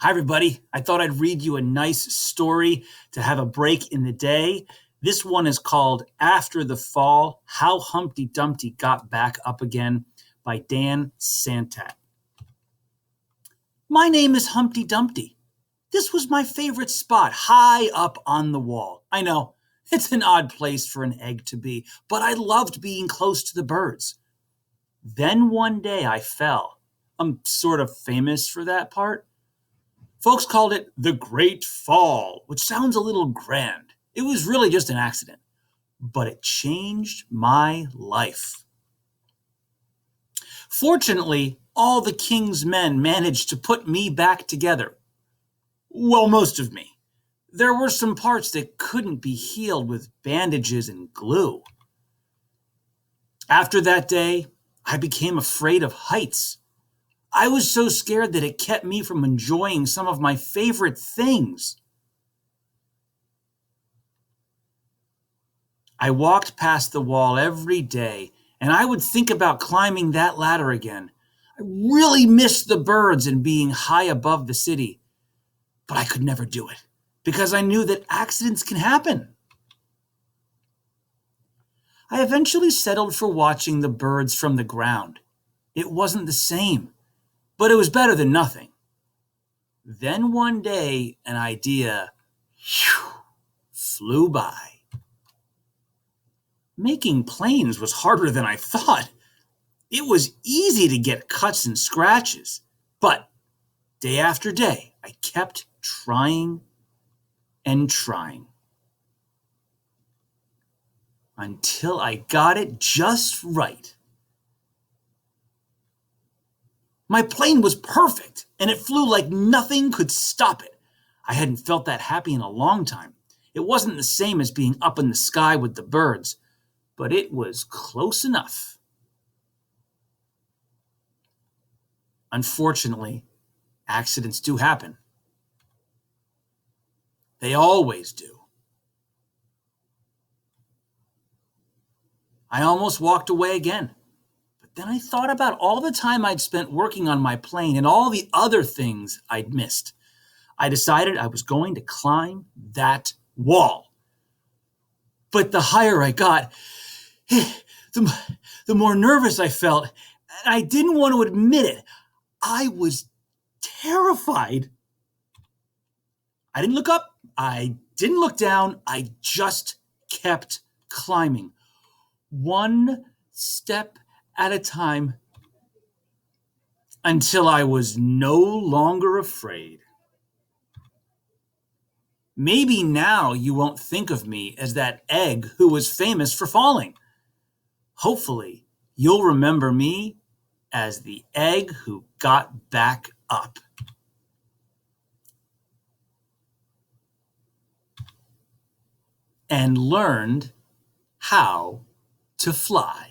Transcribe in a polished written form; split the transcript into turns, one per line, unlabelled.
Hi, everybody. I thought I'd read you a nice story to have a break in the day. This one is called After the Fall, How Humpty Dumpty Got Back Up Again by Dan Santat. My name is Humpty Dumpty. This was my favorite spot, high up on the wall. I know, it's an odd place for an egg to be, but I loved being close to the birds. Then one day I fell. I'm sort of famous for that part. Folks called it the Great Fall, which sounds a little grand. It was really just an accident, but it changed my life. Fortunately, all the king's men managed to put me back together. Well, most of me. There were some parts that couldn't be healed with bandages and glue. After that day, I became afraid of heights. I was so scared that it kept me from enjoying some of my favorite things. I walked past the wall every day, and I would think about climbing that ladder again. I really missed the birds and being high above the city, but I could never do it because I knew that accidents can happen. I eventually settled for watching the birds from the ground. It wasn't the same, but it was better than nothing. Then one day, an idea flew by. Making planes was harder than I thought. It was easy to get cuts and scratches, but day after day, I kept trying and trying until I got it just right. My plane was perfect, and it flew like nothing could stop it. I hadn't felt that happy in a long time. It wasn't the same as being up in the sky with the birds, but it was close enough. Unfortunately, accidents do happen. They always do. I almost walked away again. But then I thought about all the time I'd spent working on my plane and all the other things I'd missed. I decided I was going to climb that wall. But the higher I got, the more nervous I felt. And I didn't want to admit it. I was terrified. I didn't look up. I didn't look down. I just kept climbing, one step at a time, until I was no longer afraid. Maybe now you won't think of me as that egg who was famous for falling. Hopefully, you'll remember me as the egg who got back up. And learned how to fly.